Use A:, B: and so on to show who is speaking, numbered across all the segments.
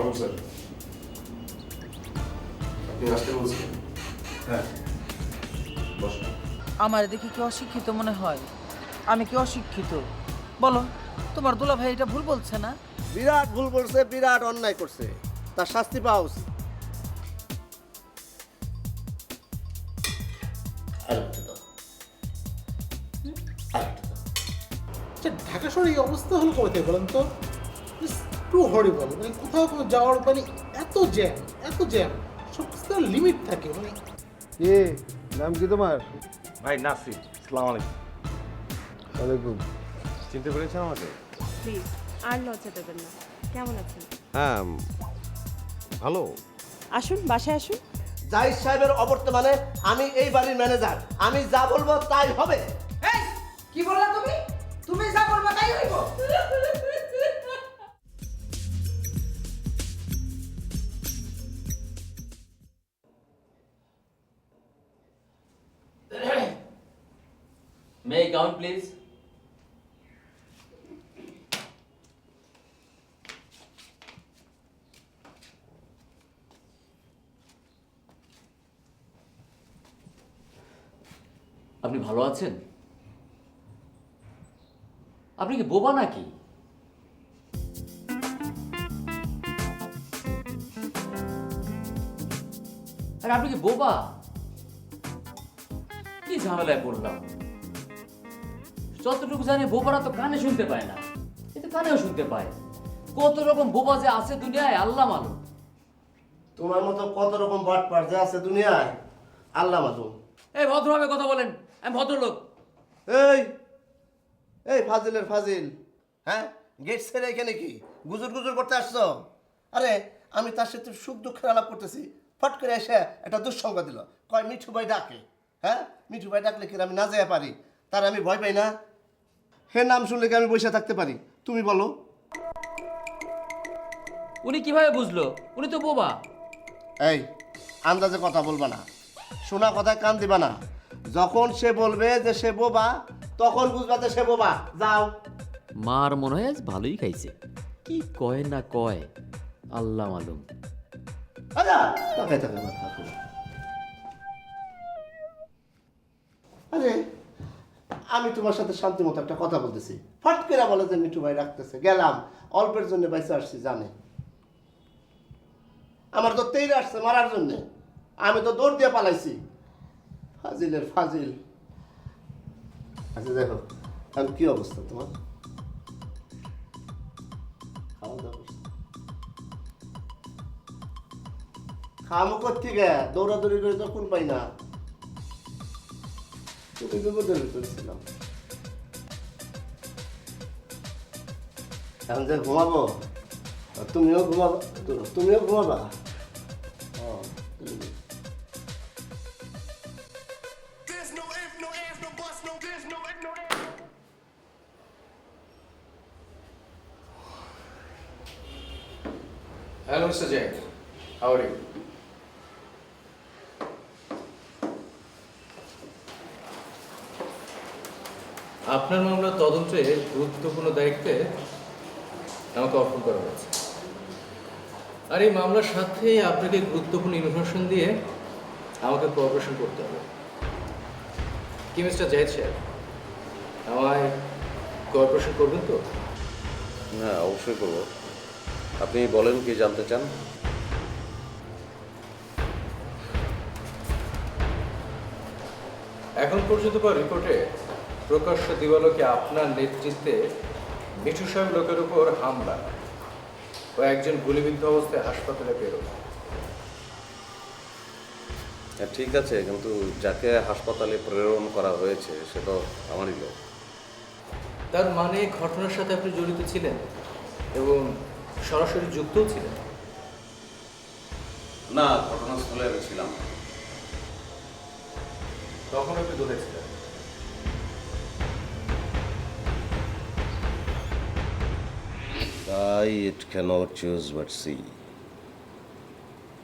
A: Rahul sir, আপনি আসতে বলছেন? হ্যাঁ, বসুন।
B: আমার দেখি কি অশিক্ষিত মনে হয়? আমি কি অশিক্ষিত? বলো, তোমার দুলা ভাই এটা ভুল বলছে না?
C: বিরাট ভুল করছে, বিরাট অন্যায় করছে, তার শাস্তি পাওয়া উচিত।
D: আচ্ছা, ঢাকা শহরে এই অবস্থা হলো কবে থেকে বলেন তো? টু হরিবল, মানে কোথাও কোনো যাওয়ার মানে এত জ্যাম, সব কিছু লিমিট থাকে মানে।
E: কে নাম কি তোমার?
F: ভাই নাসির, আসসালামু আলাইকুম।
E: ওয়ালাইকুম।
F: চিনতে পেরেছেন আমাকে?
G: প্লিজ আর লজ্জা দেবেন না। কেমন আছেন?
F: হ্যাঁ, ভালো।
G: আসুন, বাসায় আসুন।
C: জাহিদ সাহেবের অবর্তমানে আমি এই বাড়ির ম্যানেজার, আমি যা বলবো তাই হবে।
B: এই কি বললা তুমি? তুমি যা বলবা তাই হইব।
H: May I count, please? আপনি ভালো আছেন? আপনি কি বোবা নাকি? আরে আপনি কি বোবা? কি ঝামেলায় পড়লাম? যতটুকু জানি বোবারা তো কানে শুনতে পায় না, কিন্তু কানেও শুনতে পায়। কত রকম বোবা যে আছে দুনিয়ায় আল্লাহ মালুম।
C: তোমার মতো কত রকম বাটপার যে আছে দুনিয়ায় আল্লাহ মালুম।
H: এই ভদ্রভাবে কথা বলেন, আমি ভদ্রলোক।
C: এই এই ফাজিলের ফাজিল, হ্যাঁ, গেট ছেড়ে এখানে কি গুজুর গুজুর করতে আসছো? আরে আমি তার সাথে সুখ দুঃখের আলাপ করতেছি, ফট করে এসে একটা দুঃসংবাদ দিল, কয় মিঠু ভাই ডাকে। হ্যাঁ, মিঠু ভাই ডাকলে কি আমি না যেতে পারি? তার আমি ভয় পাই না? হে নাম শুনলে কি আমি বসে থাকতে পারি? তুমি বলো।
H: উনি কিভাবে বুঝলো? উনি তো বোবা।
C: এই আন্দাজে কথা বলবা না, শোনা কথায় কান দিবা না। যখন সে বলবে যে সে বোবা, তখন বুঝবা যে সে বোবা। যাও।
H: মার মনে হয় আজ ভালোই খাইছে। কি কয় না কয় আল্লাহ মালুম।
C: আচ্ছা, তাকায় তাকায় মাথা তুলে। আরে আমি তোমার সাথে শান্তি মতো একটা কথা বলতেছি, ফট করে বলে যে মিঠু ভাই রাখতেছে। গেলাম, অল্পের জন্য বাইসে আসছি, জানে আমার তো তেইরে আসছে মারার জন্যে, আমি তো দৌড় দিয়ে পালাইছি। ফাজিলের ফাজিল। আচ্ছা দেখো, এখন কি অবস্থা তোমার? খাওয়া দাওয়া করছো? খামো কোত্থেকে? দৌড়াদৌড়ি করে তো কোন পাই না। তুমি বিপদের ভিতরে ছিলাম। এখন যে ঘুমাবো, তুমিও ঘুমাবা, তুমিও ঘুমাবা। ও, তুমি।
A: Hello, Mr. Jain. How are you?
I: আপনার মামলার তদন্তে গুরুত্বপূর্ণ দায়িত্বে আমাকে অর্পণ করা হয়েছে, আর এই মামলার সাথে আপনাকে গুরুত্বপূর্ণ ইনফরমেশন দিয়ে আমাকে কোঅপারেশন করতে হবে। কি মিস্টার জাহিদ সাহেব, আমায় কোঅপারেশন করবেন তো?
F: হ্যাঁ, অবশ্যই করব। আপনি বলেন কি জানতে চান?
I: এখন পর্যন্ত বা রিপোর্টে প্রকাশ্য দিবালোকে আপনার নেতৃত্বে মিঠু সাহেব লোকের উপর হামলা ও একজন গুলিবিদ্ধ অবস্থায় হাসপাতালে বেরোল।
F: হ্যাঁ, ঠিক আছে, কিন্তু যাকে হাসপাতালে প্রেরণ করা হয়েছে সে তো আমারই লোক।
I: তার মানে ঘটনার সাথে আপনি জড়িত ছিলেন এবং সরাসরি যুক্তও ছিলেন?
F: না, ঘটনাস্থলে আমি ছিলাম না।
I: তখন আপনি দূরে ছিলেন।
F: I it cannot choose but see.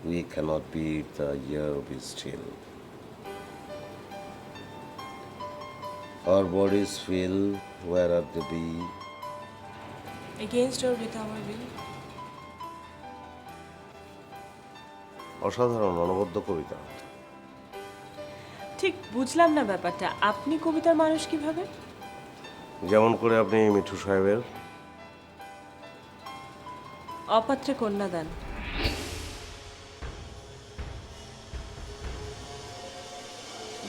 F: We cannot beat the year we still. Our bodies feel wherever they be.
G: Against or with our will?
F: অসাধারণ অনবদ্য কবিতা।
G: ঠিক বুঝলাম না ব্যাপারটা, আপনি কবিতার মানুষ কিভাবে?
F: যেমন করে আপনি মিঠু সাহেবের।
G: অপাত্রে কন্যাদান।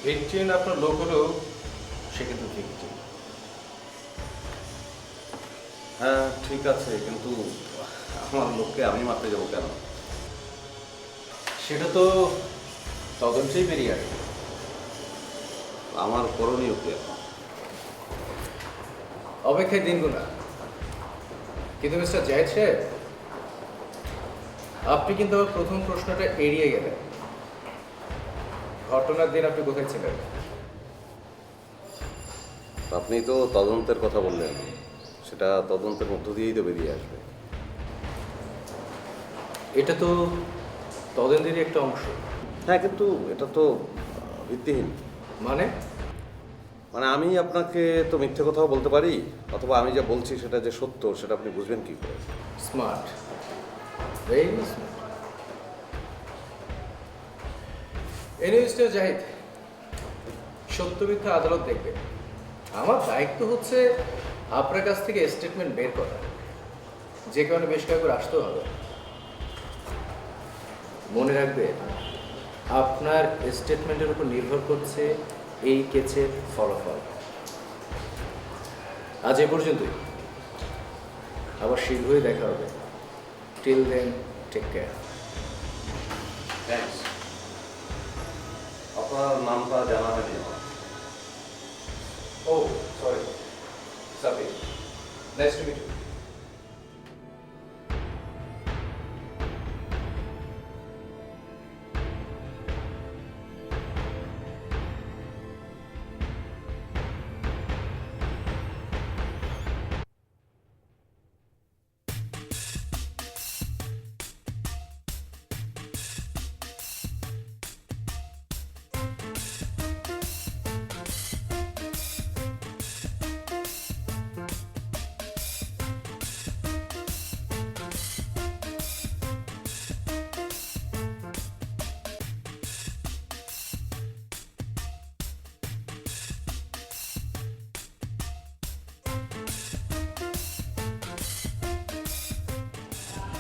I: ভিকটিম আপনার লোক হলেও সে কিন্তু ভিকটিম।
F: হ্যাঁ ঠিক আছে, কিন্তু আমার লোককে আমি মারতে যাবো কেন?
I: সেটা তো তদন্তেই বেরিয়ে আসবে।
F: আমার করণীয় কি এখন?
I: অপেক্ষায় দিন গুনা। কিন্তু মিস্টার জাহিদ সাহেব, আপনি কিন্তু আমার প্রথম প্রশ্নটা এড়িয়ে গেলেন। ঘটনার দিন আপনি কোথায় ছিলেন?
F: আপনি তো তদন্তের কথা বললেন, সেটা তদন্তের মধ্য দিয়েই তো বেরিয়ে আসবে।
I: এটা তো তদন্তেরই একটা অংশ।
F: হ্যাঁ, কিন্তু এটা তো ভিত্তিহীন।
I: মানে
F: মানে আমি আপনাকে তো মিথ্যে কথাও বলতে পারি, অথবা আমি যা বলছি সেটা যে সত্য সেটা আপনি বুঝবেন কি করে?
I: Smart, very smart. Anyway mister Zahid, সত্য মিথ্যা আদালত দেখবে। আমার দায়িত্ব হচ্ছে আপনার কাছ থেকে স্টেটমেন্ট বের করা, যে কারণে বেশ কয়েকবার আসতেও হবে। মনে রাখবে, আপনার স্টেটমেন্টের উপর নির্ভর করছে এই কেসের ফলাফল। আজ এ পর্যন্তই, আবার শীঘ্রই দেখা হবে। Till then, take care.
F: Thanks. আপনার নামটা জানা হয়নি আমার।
I: ও sorry, Sabir, nice to meet you.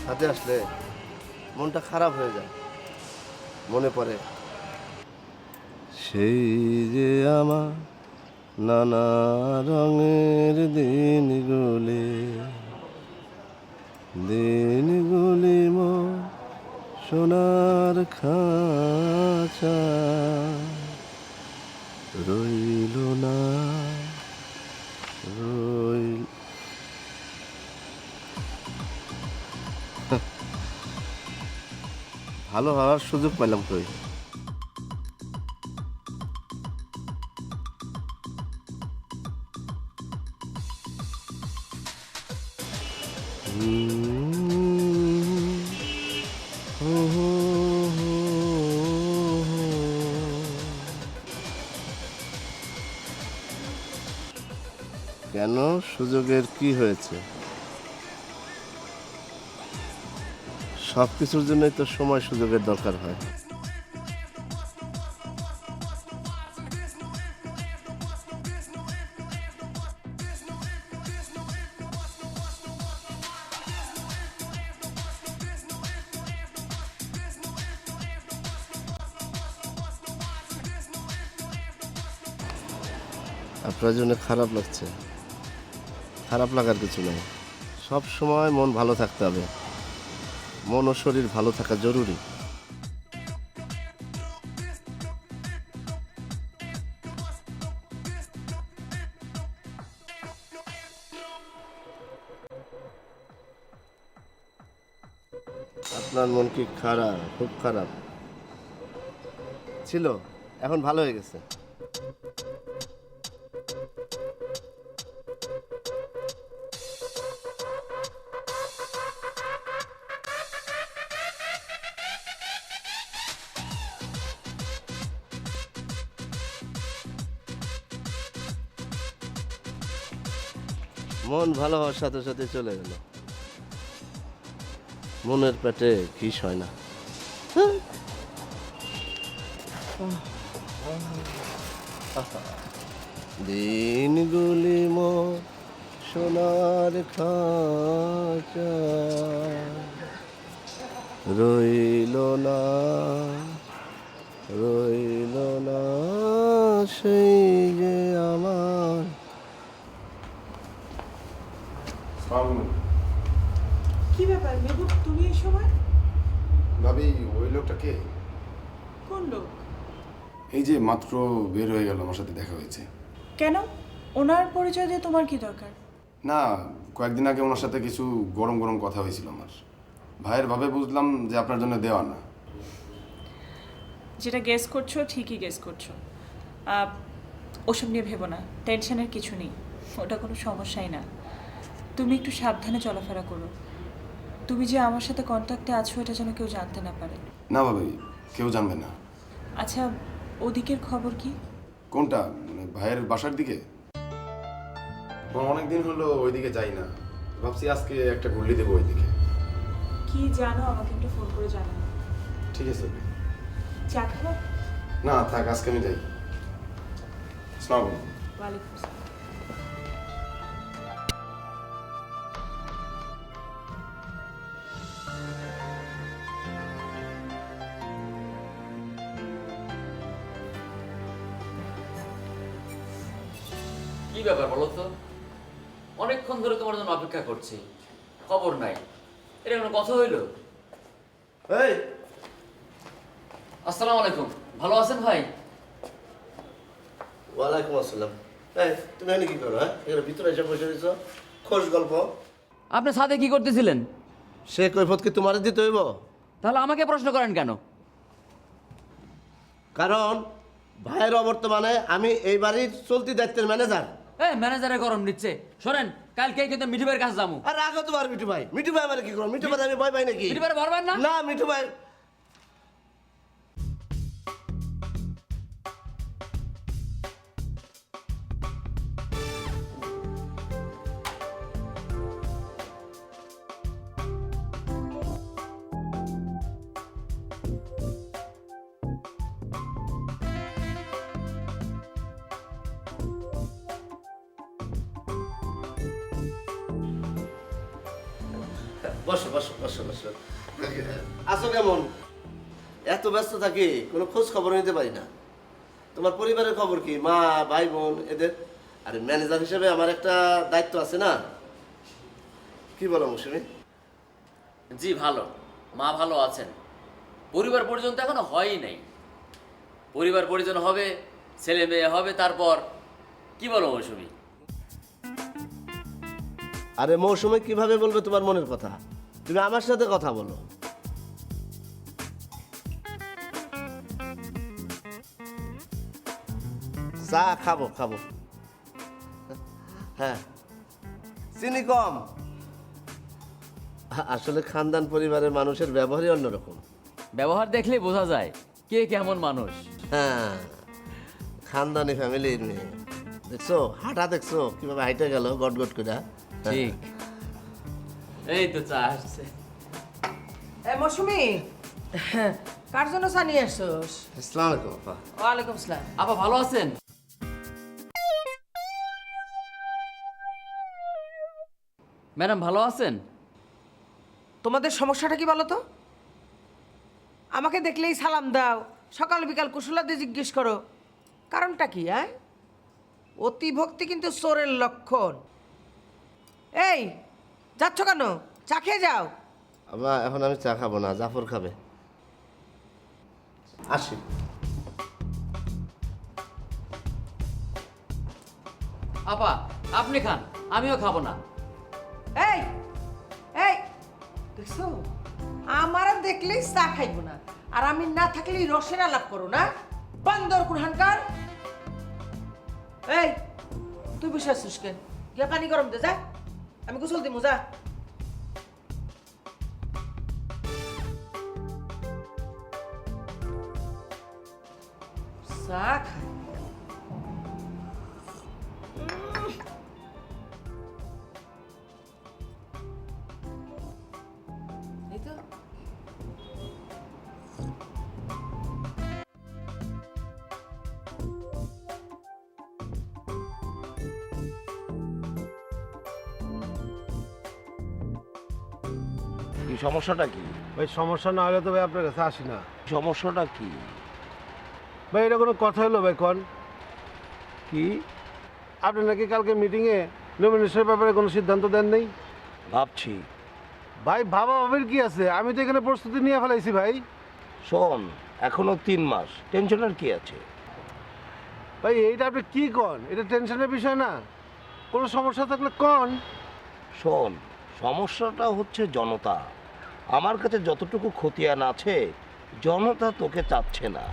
C: হাতে আসলে মনটা খারাপ হয়ে যায়। মনে পড়ে সেই যে আমার নানা রঙের দিনগুলি মোর সোনার খাঁচা রইল না রইল। ভালো হওয়ার সুযোগ পেলাম কই? কেন, সুযোগের কি হয়েছে? সব কিছুর জন্যই তো সময় সুযোগের দরকার হয়। আপনার জন্য খারাপ লাগছে? খারাপ লাগার কিছু নেই। সব সময় মন ভালো থাকতে হবে। মন ও শরীর ভালো থাকা জরুরি। আপনার মন কি খারাপ? খুব খারাপ ছিল, এখন ভালো হয়ে গেছে। মন ভালো হওয়ার সাথে সাথে চলে গেল। মনের পেটে ঘিস হয় না। দিনগুলি মোর সোনার খাঁচা রইল না সেই যে আমার।
J: কি ব্যাপার মেহবুব, তুমি এই সময়?
A: ভাবি ওই লোকটা কে?
J: কোন লোক?
A: এই যে মাত্র বের হয়ে গেল, আমার সাথে দেখা হয়েছে।
J: কেন? ওনার পরিচয় দিয়ে তোমার কি দরকার?
A: না, কয়েকদিন আগে ওনার সাথে কিছু গরম গরম কথা হয়েছিল আমার। ভাইয়ের ভাবে বুঝলাম যে আপনার জন্য দেওয়া না।
J: যেটা গেস করছো ঠিকই গেস করছো। ওসব নিয়ে ভেবো না, টেনশনের কিছু নেই, ওটা কোনো সমস্যাই না। তুমি একটু সাবধানে চলাফেরা করো। তুমি যে আমার সাথে কন্ট্যাক্টে আছো এটা যেন কেউ জানতে না পারে।
A: না ভাবি, কেউ জানবে না।
J: আচ্ছা, ওদিকের খবর কি?
A: কোনটা? মানে ভাইয়ের বাসার দিকে? অনেকদিন হলো ওইদিকে যাই না, ভাবছি আজকে একটা ঘুরলি দেবো ওইদিকে।
J: কি জানো আমাকে একটু ফোন করে জানাও।
A: ঠিক আছে।
J: চা খাবো?
A: না থাক, আজকে আমি যাই। আসসালামু আলাইকুম।
J: ওয়ালাইকুম আসসালাম।
H: কি ব্যাপার বলো তো? অনেকক্ষণ ধরে তোমার জন্য অপেক্ষা করছি, খবর নাই। এটা কোনো কথা হইলো?
C: এই
H: আসসালামু আলাইকুম, ভালো আছেন ভাই?
C: ওয়ালাইকুম আসসালাম। এই তুমি এখানে কি করো? হ্যাঁ, এখানে ভিতরে এসে বসে রয়েছ, খোঁজ গল্প।
H: আপনি সাথে কি করতেছিলেন?
C: সে কৈফত কি তোমার দিতে হইব?
H: তাহলে আমাকে প্রশ্ন করেন কেন?
C: কারণ ভাইয়ের অবর্তমানে আমি এই বাড়ির চলতি দায়িত্বের ম্যানেজার।
H: ম্যানেজারে গরম নিচ্ছে, শোনেন কালকে কিন্তু মিঠু ভাইয়ের কাছে যাবো।
C: আর রাখো তোমার মিঠু ভাই। মিঠু ভাই আমার কি করো? মিঠু ভাই আমি ভয় পাই নাকি?
H: মিঠু ভাই ভরবেন না?
C: না মিঠু ভাই। বসো বসো বসো বসো। আছো কেমন? এত ব্যস্ত থাকি কোনো খোঁজ খবর নিতে পারি না। তোমার পরিবারের খবর কি? মা, ভাই, বোন এদের? আরে ম্যানেজার হিসেবে আমার একটা দায়িত্ব আছে না? কি বলো মৌসুমী?
H: জি ভালো, মা ভালো আছেন। পরিবার পরিজন তো এখনো হয়ই নাই। পরিবার পরিজন হবে, ছেলে মেয়ে হবে, তারপর কি বলো মৌসুমী?
C: আরে মৌসুমী কিভাবে বলবে তোমার মনের কথা? তুমি আমার সাথে কথা বলো। চা খাবো খাবো। হ্যাঁ, চিনি কম। আসলে খানদান পরিবারের মানুষের ব্যবহারই অন্যরকম।
H: ব্যবহার দেখলেই বোঝা যায় কে কেমন মানুষ।
C: হ্যাঁ, খানদানি ফ্যামিলির মেয়ে। দেখছো হাঁটা, দেখছো কিভাবে হাইটে গেল গট গট করে।
H: ঠিক। এই তো চা আসছে।
B: মৌসুমি, কার জন্য চা নিয়ে আসছোস?
C: আসসালামু আলাইকুম আপা।
B: ওয়ালাইকুম আসসালাম।
H: আপা ভালো আছেন? ম্যাডাম ভালো আছেন?
B: তোমাদের সমস্যাটা কি বলো তো? আমাকে দেখলেই সালাম দাও, সকাল বিকাল কুশলাদি জিজ্ঞেস করো, কারণটা কি? হ্যাঁ, অতি ভক্তি কিন্তু চোরের লক্ষণ। এই যাচ্ছ কেন? চা খেয়ে যাও।
C: আবার এখন আমি চা খাবো না, জাফর খাবে। আসি।
H: আপা আপনি খান, আমিও খাবো না।
B: এই এই দেখছো, আমার দেখলেই চা খাইব না, আর আমি না থাকলেই রসের আলাপ করো না। বান্দর কুরহানকার। এই তুই বসে আসছিস কেন? গিয়ে পানি গরম দে, যা, আমি গোসল দিমু, যা। চা খাই। এই তো
F: সমস্যাটা কি?
E: ভাই সমস্যা না হলে তো ভাই আপনার কাছে আসি না।
F: সমস্যাটা কি?
E: ভাই এটা কোনো কথা হলো ভাই কন? কি আপনি নাকি কালকে মিটিংয়ে নমিনেশনের ব্যাপারে কোনো সিদ্ধান্ত দেন নেই?
F: ভাবছি।
E: ভাই ভাবা ভাবের কি আছে? আমি তো এখানে প্রস্তুতি নিয়ে ফেলাইছি ভাই।
F: শোন, এখনো 3 মাস, টেনশনের কি আছে?
E: ভাই এইটা আপনি কি কন? এটা টেনশনের বিষয় না। কোনো সমস্যা থাকলে কন।
F: শোন, সমস্যাটা হচ্ছে জনতা। আমার কাছে যতটুকু খতিয়ান আছে, জনতা তোকে চাচ্ছে না।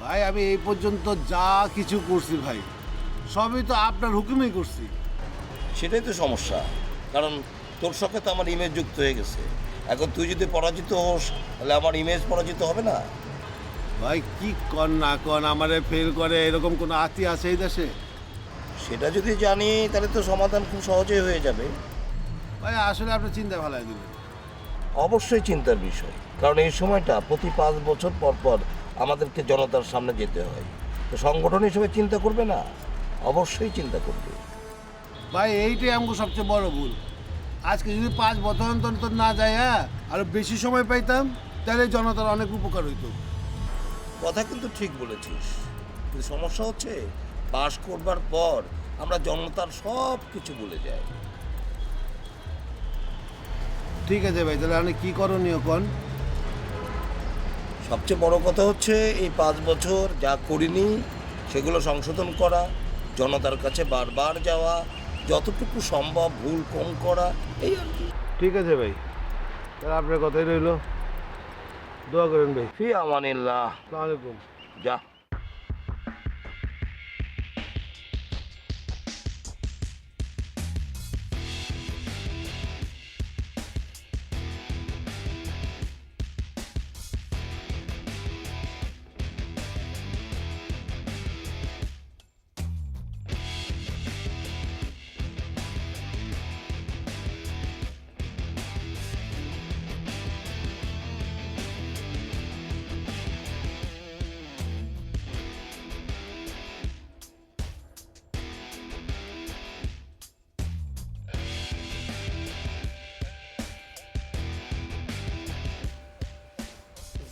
E: ভাই আমি এই পর্যন্ত যা কিছু করছি ভাই, সবই তো আপনার হুকুমেই করছি।
F: সেটাই তো সমস্যা, কারণ তোর সঙ্গে তো আমার ইমেজ যুক্ত হয়ে গেছে। এখন তুই যদি পরাজিত হোস, তাহলে আমার ইমেজ পরাজিত হবে না?
E: ভাই কি কন না কন আমারে ফেল করে এরকম কোনো আতি আছে এই দেশে?
F: সেটা যদি জানি তাহলে তো সমাধান খুব সহজেই হয়ে যাবে।
E: ভাই আসলে আপনি চিন্তা ভালাই দিলেন।
F: অবশ্যই চিন্তার বিষয়, কারণ এই সময়টা প্রতি 5 বছর পর পর আমাদেরকে জনতার সামনে যেতে হয়। তো সংগঠন হিসেবে চিন্তা করবে না? অবশ্যই চিন্তা করবে।
E: ভাই এইটাই আমাকে সবচেয়ে বড় ভুল। আজকে যদি 5 বছর অন্তর না যায় আরো বেশি সময় পাইতাম, তাহলে জনতার অনেক উপকার হইতো।
F: কথা কিন্তু ঠিক বলেছিস, কিন্তু সমস্যা হচ্ছে পাশ করবার পর আমরা জনতার সব কিছু ভুলে যাই।
E: ঠিক আছে ভাই, তাহলে আপনি কি করণীয় কন?
F: সবচেয়ে বড় কথা হচ্ছে এই 5 বছর যা করিনি সেগুলো সংশোধন করা, জনতার কাছে বারবার যাওয়া, যতটুকু সম্ভব ভুল কম করা, এই আর কি।
E: ঠিক আছে ভাই, তাহলে আপনার কথাই রইলো। দোয়া করেন ভাই।
F: ফি আমানিল্লাহ।
E: আসসালামু আলাইকুম।
F: যা।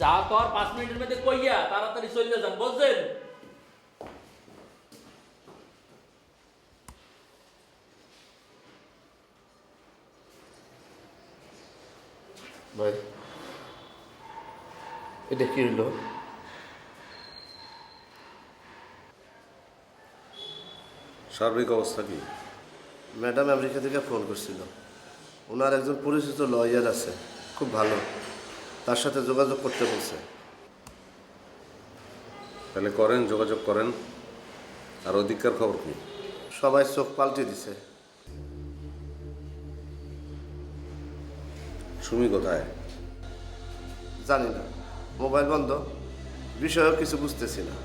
H: যা কর 5 মিনিটের মধ্যে কইয়া তাড়াতাড়ি চলে যান, বুঝছেন?
C: ভাই এটা কি হলো?
A: সার্বিক অবস্থা কি?
C: ম্যাডাম আমেরিকা থেকে ফোন করছিল। ওনার একজন পরিচিত লয়ার আছে, খুব ভালো, তার সাথে যোগাযোগ করতে বলছে।
A: তাহলে করেন, যোগাযোগ করেন। আর অধিকার খবর কি?
C: সবাই চোখ পাল্টে দিছে।
A: সুমি কোথায়?
C: জানি না, মোবাইল বন্ধ, বিষয়েও কিছু বুঝতেছি না।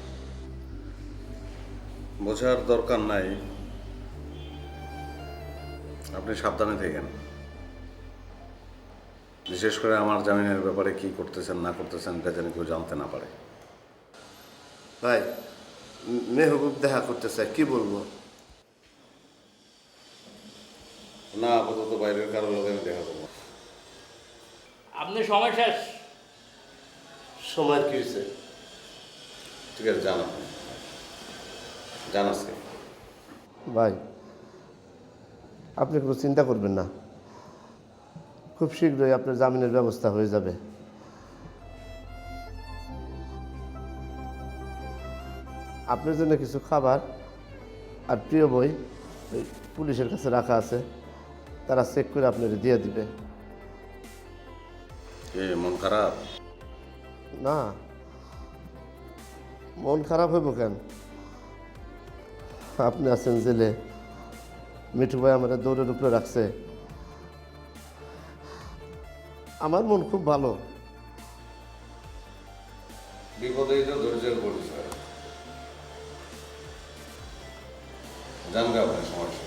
A: বোঝার দরকার নাই, আপনি সাবধানে থাকেন। বিশেষ করে আমার জামিনের ব্যাপারে কি করতেছেন না করতেছেন এটা যেন কেউ জানতে না পারে।
C: ভাই মেহবুব দেখা করতে চাই, কি বলবো?
A: না, আপাতত বাইরের কারোর লোক আমি দেখা করবো।
H: আপনি সময় শেষ।
C: সময়ের কি হয়েছে?
A: ঠিক আছে, জান আপনি জান আজকে।
C: ভাই আপনি কোনো চিন্তা করবেন না, খুব শীঘ্রই আপনার জামিনের ব্যবস্থা হয়ে যাবে। আপনার জন্য কিছু খাবার আর প্রিয় বই ওই পুলিশের কাছে রাখা আছে, তারা চেক করে আপনার দিয়ে দিবে।
A: মন খারাপ?
C: না, মন খারাপ হইব কেন? আপনি আছেন জেলে, মিঠু ভাই আমার দৌড়ের উপরে রাখছে, আমার মন খুব ভালো।
A: বিপদেই তো ধৈর্যের পরিচয়। জানবে আপনার সমস্যা।